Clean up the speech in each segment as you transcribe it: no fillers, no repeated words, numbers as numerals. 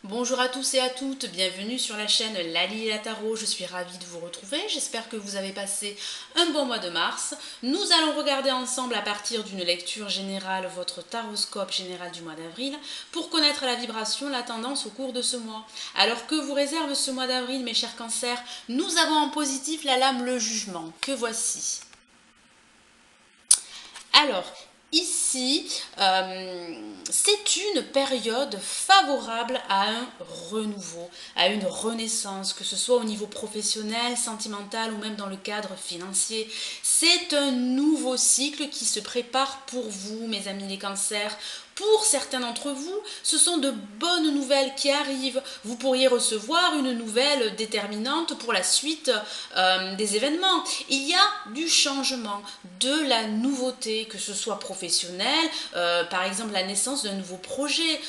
Bonjour à tous et à toutes, bienvenue sur la chaîne Lali et la Tarot, je suis ravie de vous retrouver, j'espère que vous avez passé un bon mois de mars. Nous allons regarder ensemble à partir d'une lecture générale votre taroscope général du mois d'avril pour connaître la vibration, la tendance au cours de ce mois. Alors que vous réserve ce mois d'avril mes chers cancers? Nous avons en positif la lame le jugement, que voici. Alors, ici, c'est une période favorable à un renouveau, à une renaissance, que ce soit au niveau professionnel, sentimental ou même dans le cadre financier. C'est un nouveau cycle qui se prépare pour vous, mes amis les cancers. Pour certains d'entre vous, ce sont de bonnes nouvelles qui arrivent. Vous pourriez recevoir une nouvelle déterminante pour la suite des événements. Il y a du changement, de la nouveauté, que ce soit professionnel, par exemple la naissance d'un nouveau projet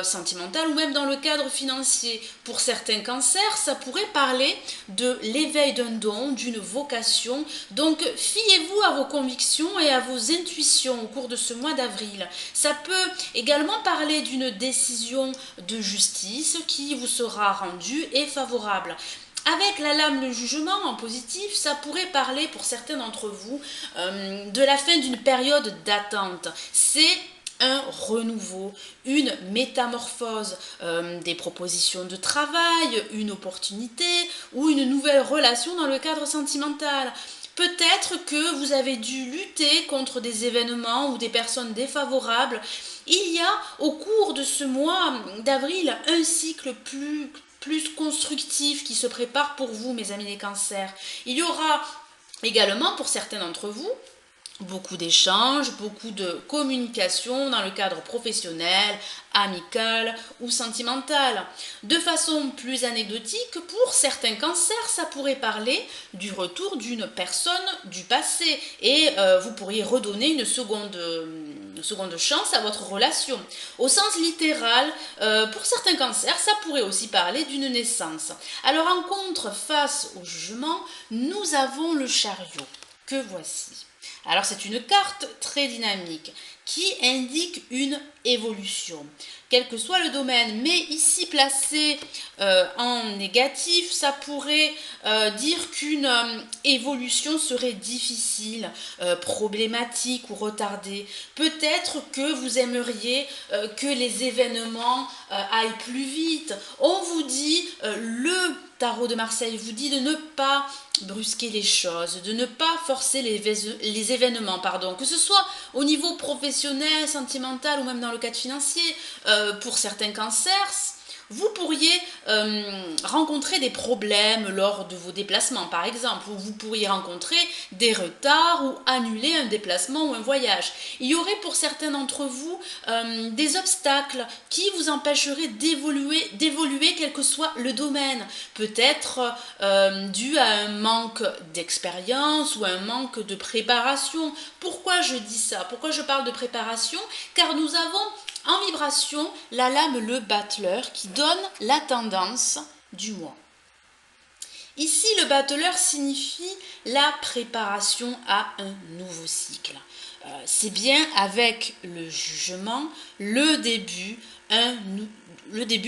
sentimental ou même dans le cadre financier. Pour certains cancers, ça pourrait parler de l'éveil d'un don, d'une vocation. Donc fiez-vous à vos convictions et à vos intuitions au cours de ce mois d'avril. Ça peut également parler d'une décision de justice qui vous sera rendue et favorable. Avec la lame le jugement en positif, ça pourrait parler pour certains d'entre vous de la fin d'une période d'attente. C'est un renouveau, une métamorphose, des propositions de travail, une opportunité ou une nouvelle relation dans le cadre sentimental. Peut-être que vous avez dû lutter contre des événements ou des personnes défavorables. Il y a au cours de ce mois d'avril un cycle plus constructif qui se prépare pour vous, mes amis les cancers. Il y aura également pour certains d'entre vous beaucoup d'échanges, beaucoup de communication dans le cadre professionnel, amical ou sentimental. De façon plus anecdotique, pour certains cancers, ça pourrait parler du retour d'une personne du passé et vous pourriez redonner une seconde chance à votre relation. Au sens littéral, pour certains cancers, ça pourrait aussi parler d'une naissance. Alors en contre, face au jugement, nous avons le chariot, que voici. Alors c'est une carte très dynamique qui indique une évolution, quel que soit le domaine, mais ici placé en négatif, ça pourrait dire qu'une évolution serait difficile, problématique ou retardée. Peut-être que vous aimeriez que les événements aillent plus vite. On vous dit, le tarot de Marseille vous dit de ne pas brusquer les choses, de ne pas forcer les événements, pardon, que ce soit au niveau professionnel, sentimental ou même dans le cadre financier. Pour certains cancers, vous pourriez rencontrer des problèmes lors de vos déplacements, par exemple, ou vous pourriez rencontrer des retards ou annuler un déplacement ou un voyage. Il y aurait pour certains d'entre vous des obstacles qui vous empêcheraient d'évoluer quel que soit le domaine. Peut-être dû à un manque d'expérience ou un manque de préparation. Pourquoi je dis ça? Pourquoi je parle de préparation? Car nous avons en vibration la lame le battleur qui donne la tendance du mois. Ici, le battleur signifie la préparation à un nouveau cycle. C'est bien avec le jugement le début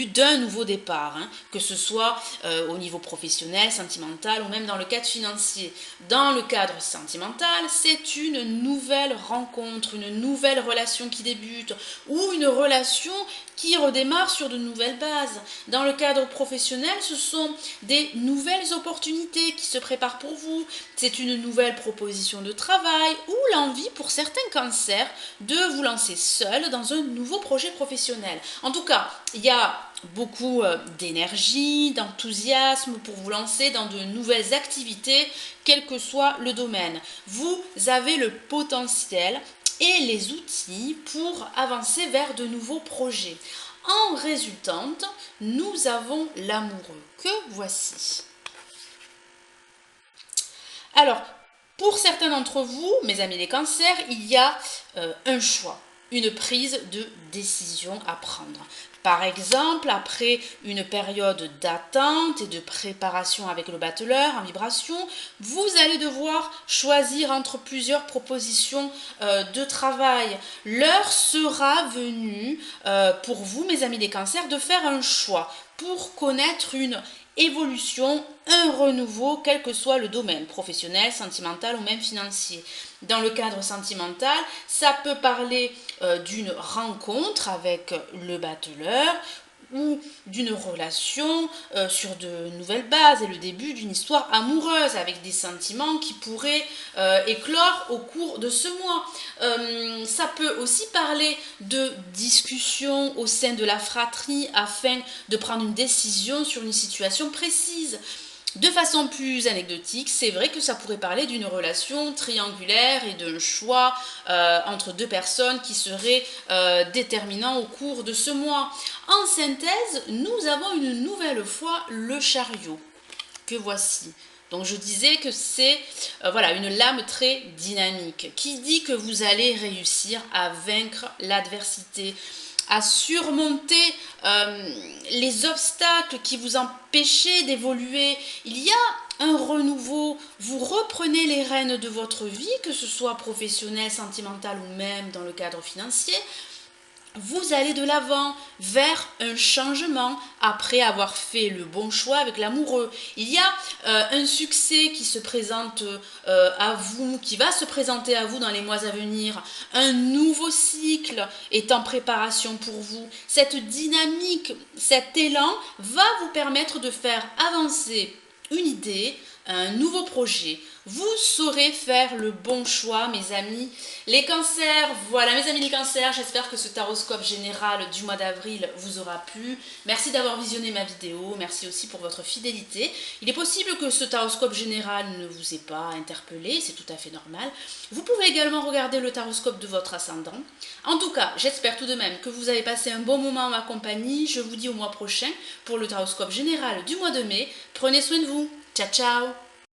d'un nouveau départ, hein, que ce soit au niveau professionnel, sentimental ou même dans le cadre financier. Dans le cadre sentimental, c'est une nouvelle rencontre, une nouvelle relation qui débute ou une relation qui redémarre sur de nouvelles bases. Dans le cadre professionnel, ce sont des nouvelles opportunités qui se préparent pour vous. C'est une nouvelle proposition de travail ou l'envie pour certains cancers de vous lancer seul dans un nouveau projet professionnel. En tout cas, il y a beaucoup d'énergie, d'enthousiasme pour vous lancer dans de nouvelles activités, quel que soit le domaine. Vous avez le potentiel et les outils pour avancer vers de nouveaux projets. En résultante, nous avons l'amoureux, que voici. Alors, pour certains d'entre vous, mes amis les cancers, il y a un choix, une prise de décision à prendre. Par exemple, après une période d'attente et de préparation avec le battleur en vibration, vous allez devoir choisir entre plusieurs propositions de travail. L'heure sera venue pour vous, mes amis des cancers, de faire un choix pour connaître une évolution, un renouveau, quel que soit le domaine, professionnel, sentimental ou même financier. Dans le cadre sentimental, ça peut parler d'une rencontre avec le battleur ou d'une relation sur de nouvelles bases et le début d'une histoire amoureuse avec des sentiments qui pourraient éclore au cours de ce mois. Ça peut aussi parler de discussions au sein de la fratrie afin de prendre une décision sur une situation précise. De façon plus anecdotique, c'est vrai que ça pourrait parler d'une relation triangulaire et d'un choix entre deux personnes qui serait déterminant au cours de ce mois. En synthèse, nous avons une nouvelle fois le chariot que voici. Donc je disais que c'est voilà, une lame très dynamique qui dit que vous allez réussir à vaincre l'adversité, à surmonter les obstacles qui vous empêchaient d'évoluer. Il y a un renouveau, vous reprenez les rênes de votre vie, que ce soit professionnel, sentimental ou même dans le cadre financier. Vous allez de l'avant vers un changement après avoir fait le bon choix avec l'amoureux. Il y a un succès qui se présente à vous, qui va se présenter à vous dans les mois à venir. Un nouveau cycle est en préparation pour vous. Cette dynamique, cet élan va vous permettre de faire avancer une idée, un nouveau projet. Vous saurez faire le bon choix, mes amis. Les cancers, voilà mes amis les cancers, j'espère que ce taroscope général du mois d'avril vous aura plu. Merci d'avoir visionné ma vidéo, merci aussi pour votre fidélité. Il est possible que ce taroscope général ne vous ait pas interpellé, c'est tout à fait normal. Vous pouvez également regarder le taroscope de votre ascendant. En tout cas, j'espère tout de même que vous avez passé un bon moment en ma compagnie. Je vous dis au mois prochain pour le taroscope général du mois de mai. Prenez soin de vous. Ciao, ciao!